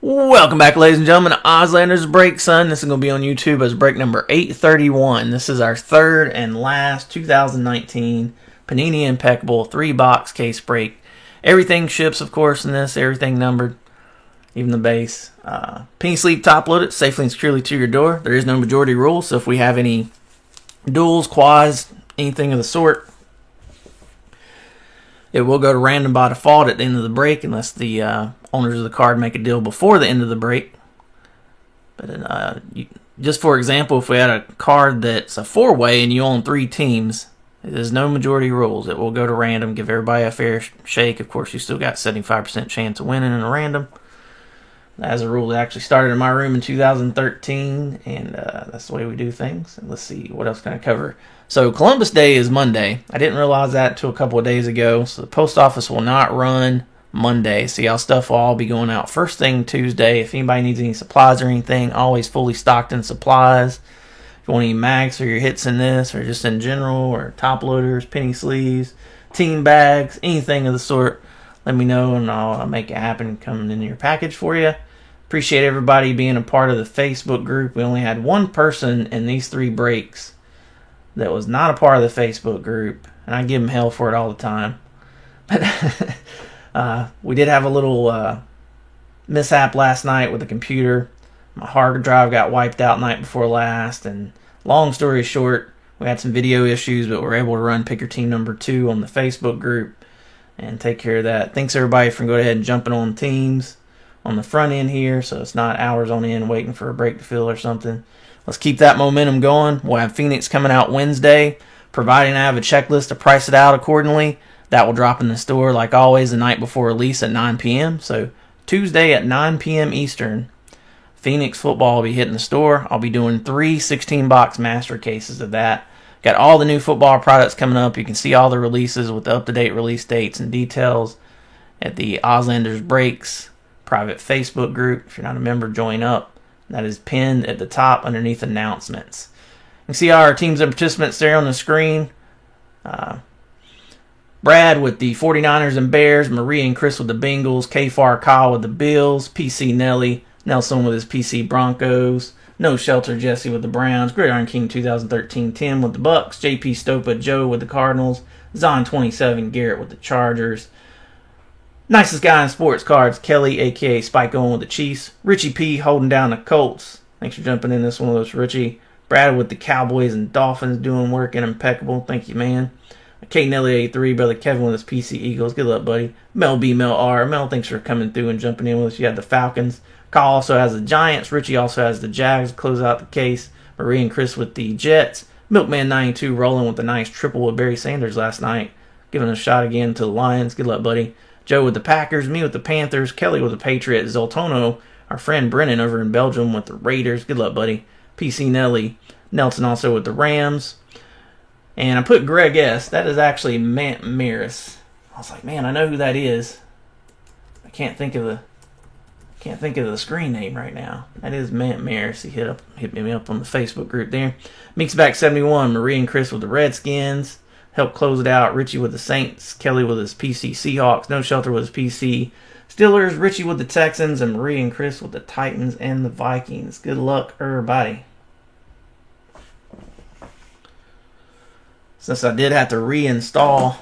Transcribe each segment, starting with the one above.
Welcome back, ladies and gentlemen, to Ozlanders Break Sun. This is going to be on YouTube as break number 831. This is our third and last 2019 Panini Impeccable 3-box case break. Everything ships, of course, in this. Everything numbered, even the base. Penny sleeve top loaded safely and securely to your door. There is no majority rule, so if we have any duels, quads, anything of the sort, it will go to random by default at the end of the break unless the owners of the card make a deal before the end of the break. But just for example, if we had a card that's a 4-way and you own 3 teams, there's no majority rules. It will go to random, give everybody a fair shake. Of course, you still got 75% chance of winning in a random. As a rule that actually started in my room in 2013, and that's the way we do things. And let's see, what else can I cover? So Columbus Day is Monday. I didn't realize that until a couple of days ago. So the post office will not run Monday. So y'all stuff will all be going out first thing Tuesday. If anybody needs any supplies or anything, always fully stocked in supplies. If you want any mags for your hits in this, or just in general, or top loaders, penny sleeves, team bags, anything of the sort, let me know and I'll make it happen coming in your package for you. Appreciate everybody being a part of the Facebook group. We only had one person in these 3 breaks that was not a part of the Facebook group, and I give him hell for it all the time. But we did have a little mishap last night with the computer. My hard drive got wiped out night before last, and long story short, we had some video issues, but we were able to run Pick Your Team number 2 on the Facebook group and take care of that. Thanks everybody for going ahead and jumping on teams on the front end here, so it's not hours on end waiting for a break to fill or something. Let's keep that momentum going. We'll have Phoenix coming out Wednesday. Providing I have a checklist to price it out accordingly, that will drop in the store like always the night before release at 9 p.m. So Tuesday at 9 p.m. Eastern, Phoenix football will be hitting the store. I'll be doing 3 16-box master cases of that. Got all the new football products coming up. You can see all the releases with the up-to-date release dates and details at the Ozlanders Breaks private Facebook group. If you're not a member, join up. That is pinned at the top underneath announcements. You can see all our teams and participants there on the screen. Brad with the 49ers and Bears, Marie and Chris with the Bengals, K-Far Kyle with the Bills, PC Nelly, Nelson with his PC Broncos, No Shelter Jesse with the Browns, Gridiron King 2013 Tim with the Bucks, JP Stopa Joe with the Cardinals, Zon 27 Garrett with the Chargers, Nicest Guy in Sports Cards, Kelly, a.k.a. Spike Owen with the Chiefs. Richie P. holding down the Colts. Thanks for jumping in this one with us, Richie. Brad with the Cowboys and Dolphins doing work and impeccable. Thank you, man. Kate Nelly 83, Brother Kevin with his PC Eagles. Good luck, buddy. Mel B. Mel R. Mel, thanks for coming through and jumping in with us. You had the Falcons. Kyle also has the Giants. Richie also has the Jags to close out the case. Marie and Chris with the Jets. Milkman 92 rolling with the nice triple with Barry Sanders last night. Giving a shot again to the Lions. Good luck, buddy. Joe with the Packers, me with the Panthers, Kelly with the Patriots, Zoltono, our friend Brennan over in Belgium with the Raiders. Good luck, buddy. PC Nelly, Nelson also with the Rams. And I put Greg S. That is actually Mant Maris. I was like, man, I know who that is. I can't think of the screen name right now. That is Mant Maris. He hit me up on the Facebook group there. Mixback 71, Marie and Chris with the Redskins. Help close it out. Richie with the Saints. Kelly with his PC Seahawks. No Shelter with his PC Steelers. Richie with the Texans. And Marie and Chris with the Titans and the Vikings. Good luck, everybody. Since I did have to reinstall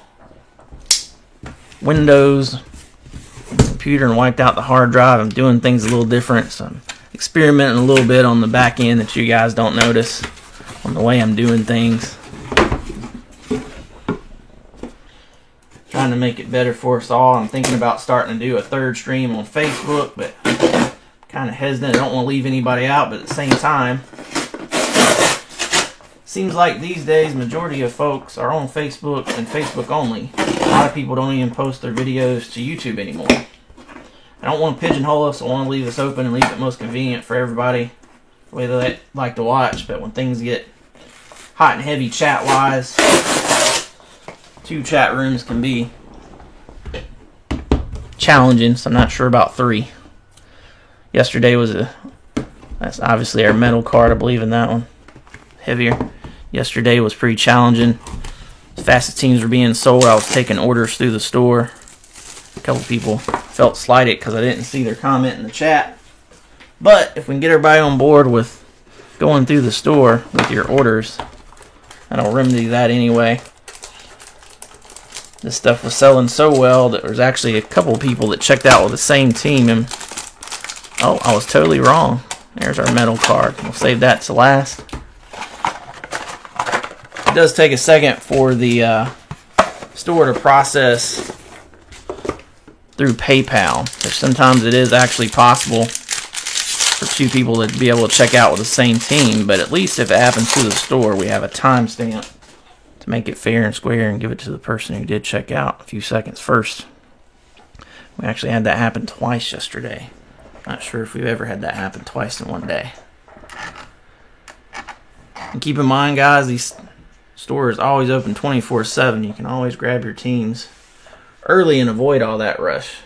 Windows computer and wiped out the hard drive, I'm doing things a little different. So I'm experimenting a little bit on the back end that you guys don't notice on the way I'm doing things. Trying to make it better for us all. I'm thinking about starting to do a 3rd stream on Facebook, but kind of hesitant. I don't want to leave anybody out, but at the same time, seems like these days majority of folks are on Facebook and Facebook only. A lot of people don't even post their videos to YouTube anymore. I don't want to pigeonhole us. I want to leave this open and leave it most convenient for everybody the way they like to watch. But when things get hot and heavy chat-wise, 2 chat rooms can be challenging, so I'm not sure about 3. Yesterday was that's obviously our metal card, I believe in that one. Heavier. Yesterday was pretty challenging. As fast as teams were being sold, I was taking orders through the store. A couple people felt slighted because I didn't see their comment in the chat. But if we can get everybody on board with going through the store with your orders, that'll remedy that anyway. This stuff was selling so well that there's actually a couple people that checked out with the same team. And oh, I was totally wrong. There's our metal card. We'll save that to last. It does take a second for the store to process through PayPal. So sometimes it is actually possible for two people to be able to check out with the same team, but at least if it happens to the store, we have a timestamp to make it fair and square and give it to the person who did check out a few seconds first. We actually had that happen twice yesterday. Not sure if we've ever had that happen twice in one day. And keep in mind, guys, these stores are always open 24/7. You can always grab your teams early and avoid all that rush.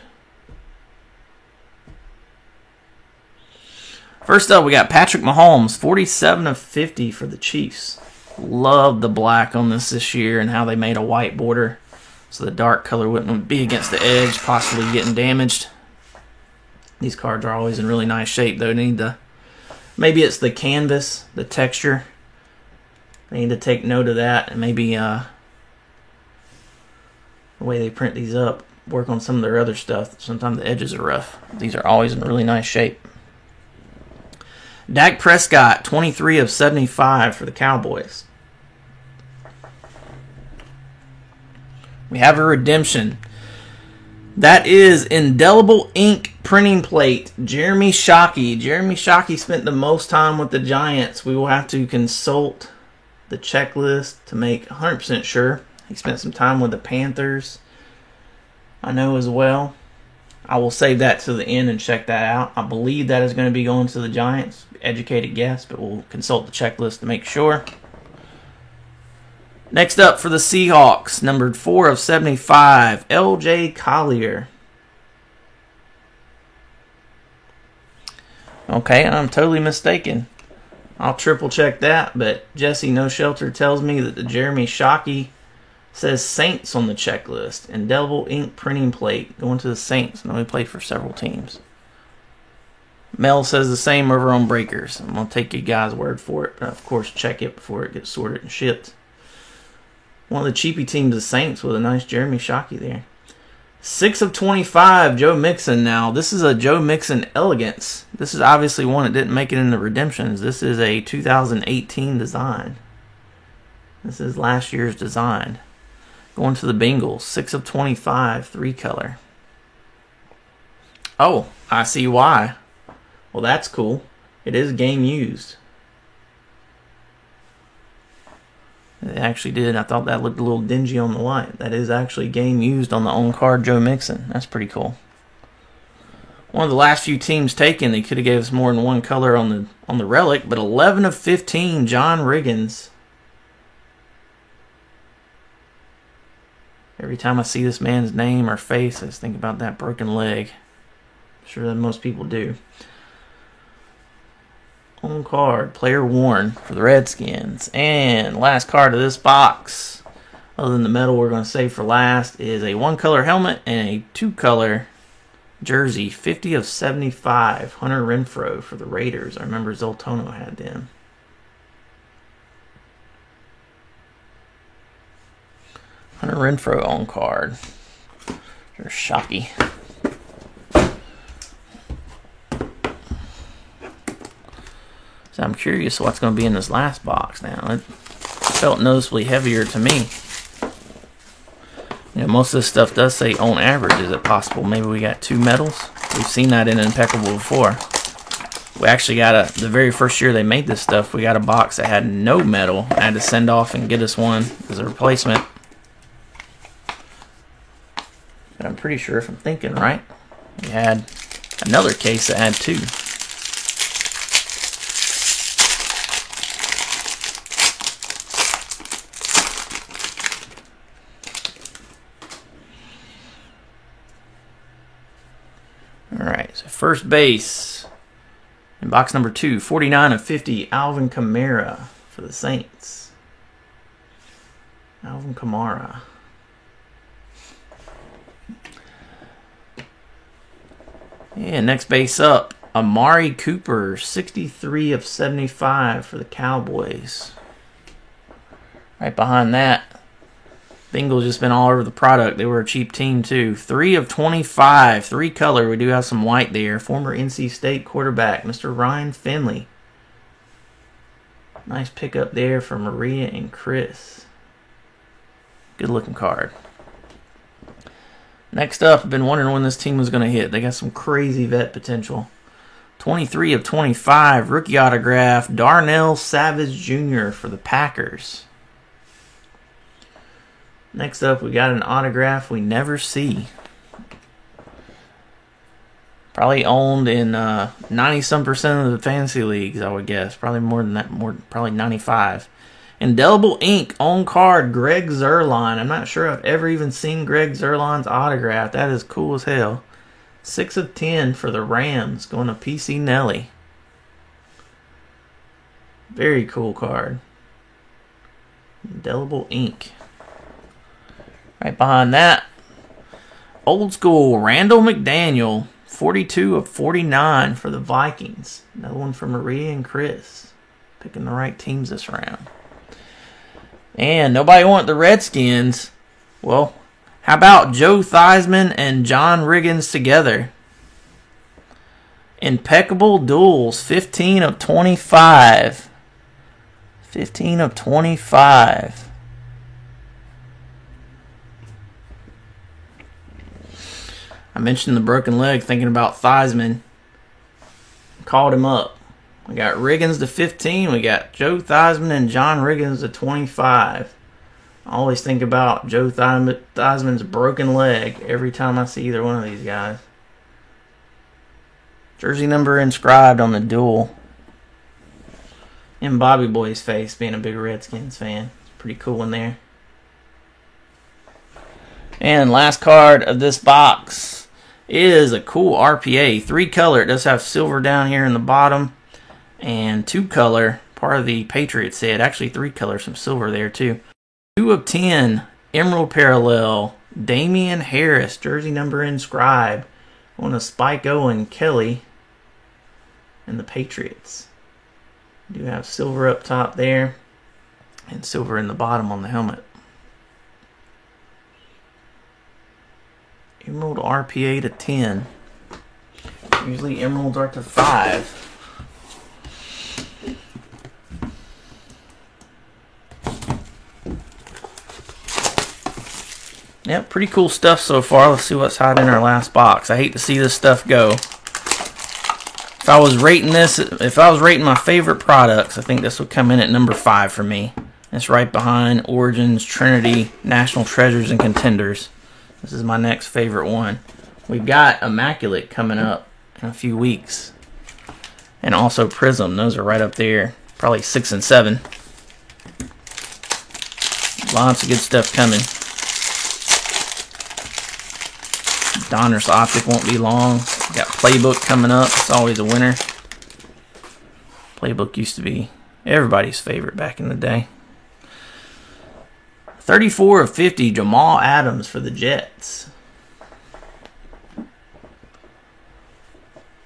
First up, we got Patrick Mahomes, 47 of 50 for the Chiefs. Love the black on this year and how they made a white border so the dark color wouldn't be against the edge, possibly getting damaged. These cards are always in really nice shape, though. Maybe it's the canvas, the texture. They need to take note of that, and maybe the way they print these up, work on some of their other stuff. Sometimes the edges are rough. These are always in really nice shape. Dak Prescott, 23 of 75 for the Cowboys. We have a redemption. That is indelible ink printing plate, Jeremy Shockey. Jeremy Shockey spent the most time with the Giants. We will have to consult the checklist to make 100% sure. He spent some time with the Panthers, I know as well. I will save that to the end and check that out. I believe that is going to be going to the Giants. Educated guess, but we'll consult the checklist to make sure. Next up for the Seahawks, numbered 4 of 75, L.J. Collier. Okay, I'm totally mistaken. I'll triple check that, but Jesse No Shelter tells me that the Jeremy Shockey says Saints on the checklist. Indelible ink printing plate going to the Saints. I know he played for several teams. Mel says the same over on Breakers. I'm going to take you guys' word for it, but of course check it before it gets sorted and shipped. One of the cheapy teams, the Saints, with a nice Jeremy Shockey there. 6 of 25, Joe Mixon now. This is a Joe Mixon Elegance. This is obviously one that didn't make it into Redemptions. This is a 2018 design. This is last year's design. Going to the Bengals, 6 of 25, 3-color. Oh, I see why. Well, that's cool. It is game used. It actually did. I thought that looked a little dingy on the light. That is actually game used on the on-card Joe Mixon. That's pretty cool. One of the last few teams taken, they could have gave us more than one color on the relic, but 11 of 15, John Riggins. Every time I see this man's name or face, I just think about that broken leg. I'm sure that most people do. On card, player worn for the Redskins. And last card of this box, other than the metal we're going to save for last, is a 1-color helmet and a 2-color jersey. 50 of 75, Hunter Renfrow for the Raiders. I remember Zoltono had them. Hunter Renfrow on card. There's Shockey. So I'm curious what's going to be in this last box now. It felt noticeably heavier to me. You know, most of this stuff does say on average. Is it possible maybe we got 2 metals? We've seen that in Impeccable before. We actually got the very first year they made this stuff, we got a box that had no metal. I had to send off and get us one as a replacement. But I'm pretty sure, if I'm thinking right, we had another case that had 2. Alright, so first base in box number 2, 49 of 50, Alvin Kamara for the Saints. Alvin Kamara. Yeah, next base up, Amari Cooper, 63 of 75 for the Cowboys. Right behind that, Bengals just been all over the product. They were a cheap team too. 3 of 25, 3 color. We do have some white there. Former NC State quarterback, Mr. Ryan Finley. Nice pickup there for Maria and Chris. Good looking card. Next up, I've been wondering when this team was going to hit. They got some crazy vet potential. 23 of 25, rookie autograph, Darnell Savage Jr. for the Packers. Next up, we got an autograph we never see. Probably owned in 90-some% of the fantasy leagues, I would guess. Probably more than that, probably 95. Indelible ink on card, Greg Zuerlein. I'm not sure I've ever even seen Greg Zuerlein's autograph. That is cool as hell. 6 of 10 for the Rams, going to PC Nelly. Very cool card. Indelible ink. Right behind that, old school Randall McDaniel, 42 of 49 for the Vikings. Another one for Maria and Chris. Picking the right teams this round. And nobody wanted the Redskins. Well, how about Joe Theismann and John Riggins together? Impeccable duels, 15 of 25. 15 of 25. I mentioned the broken leg, thinking about Theismann. Called him up. We got Riggins to 15. We got Joe Theismann and John Riggins to 25. I always think about Joe Theismann's broken leg every time I see either one of these guys. Jersey number inscribed on the duel. And Bobby Boy's face, being a big Redskins fan. Pretty cool in there. And last card of this box is a cool RPA. 3 color. It does have silver down here in the bottom. And 2 color. Part of the Patriots set. Actually 3 color. Some silver there too. 2 of 10. Emerald parallel. Damian Harris. Jersey number inscribed. On a Spike Owen Kelly. And the Patriots. Do have silver up top there. And silver in the bottom on the helmet. Emerald RPA to 10. Usually emeralds are to 5. Yep, pretty cool stuff so far. Let's see what's hot in our last box. I hate to see this stuff go. If I was rating my favorite products, I think this would come in at number 5 for me. It's right behind Origins, Trinity, National Treasures, and Contenders. This is my next favorite one. We've got Immaculate coming up in a few weeks. And also Prism. Those are right up there. Probably 6 and 7. Lots of good stuff coming. Donruss Optic won't be long. We've got Playbook coming up. It's always a winner. Playbook used to be everybody's favorite back in the day. 34 of 50, Jamal Adams for the Jets.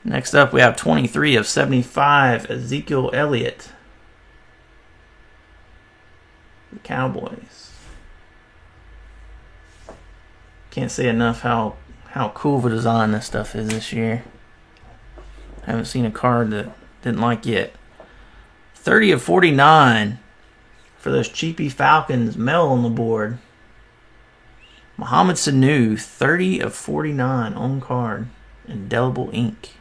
Next up, we have 23 of 75, Ezekiel Elliott. The Cowboys. Can't say enough how cool of a design this stuff is this year. Haven't seen a card that didn't like yet. 30 of 49. For those cheapy Falcons, Mel on the board. Mohamed Sanu, 30 of 49 on card. Indelible ink.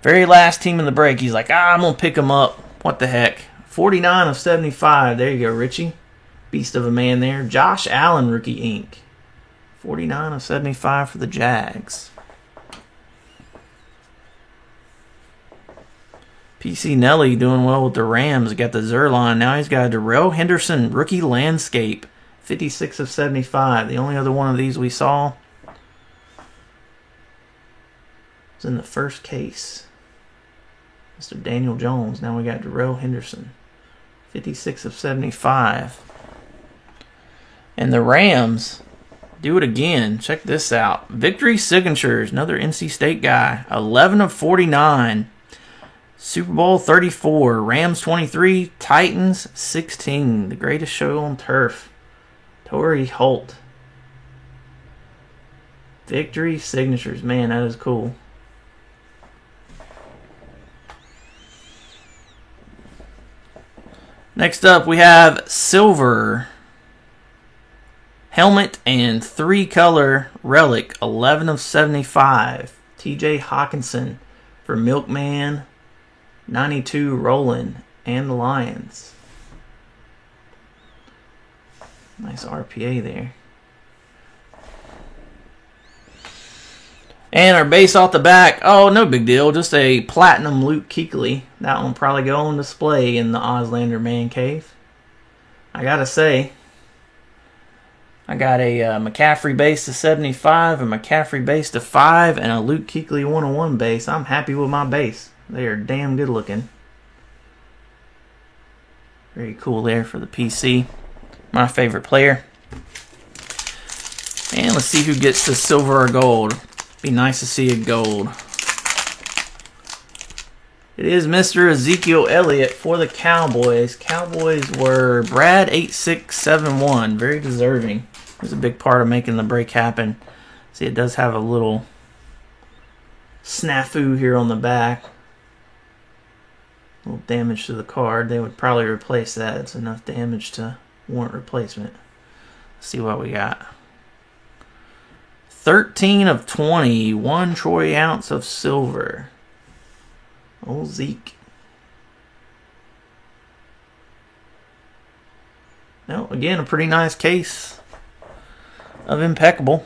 Very last team in the break. He's like, I'm going to pick him up. What the heck. 49 of 75. There you go, Richie. Beast of a man there. Josh Allen, rookie ink. 49 of 75 for the Jags. PC Nelly doing well with the Rams. Got the Zuerlein. Now he's got a Darrell Henderson rookie landscape. 56 of 75. The only other one of these we saw was in the first case. Mr. Daniel Jones. Now we got Darrell Henderson. 56 of 75. And the Rams, do it again. Check this out. Victory Signatures, another NC State guy. 11 of 49. Super Bowl 34. Rams 23. Titans 16. The greatest show on turf. Torrey Holt. Victory Signatures. Man, that is cool. Next up, we have Silver Helmet and 3-color relic, 11 of 75. TJ Hawkinson for Milkman, 92 Roland and the Lions. Nice RPA there. And our base off the back, oh, no big deal. Just a platinum Luke Kuechly. That one will probably go on display in the Auslander Man Cave. I gotta say, I got a McCaffrey base to 75, a McCaffrey base to 5, and a Luke Kuechly 101 base. I'm happy with my base. They are damn good looking. Very cool there for the PC. My favorite player. And let's see who gets the silver or gold. Be nice to see a gold. It is Mr. Ezekiel Elliott for the Cowboys. Cowboys were Brad 8671. Very deserving. It was a big part of making the break happen. See, it does have a little snafu here on the back. A little damage to the card. They would probably replace that. It's enough damage to warrant replacement. Let's see what we got. 13 of 20. 1 troy ounce of silver. Old Zeke. No, again, a pretty nice case of impeccable.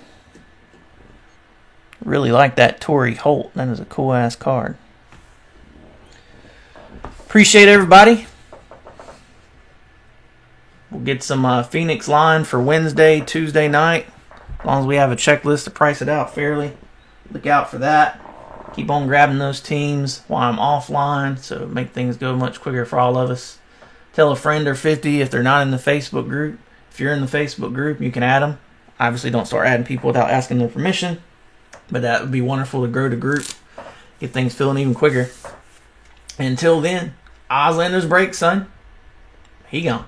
Really like that Torrey Holt. That is a cool ass card. Appreciate everybody. We'll get some Phoenix line for Wednesday, Tuesday night. As long as we have a checklist to price it out fairly. Look out for that. Keep on grabbing those teams while I'm offline, so make things go much quicker for all of us. Tell a friend or 50 if they're not in the Facebook group. If you're in the Facebook group, you can add them. Obviously, don't start adding people without asking their permission, but that would be wonderful to grow the group, get things feeling even quicker. Until then, Auslander's break, son. He gone.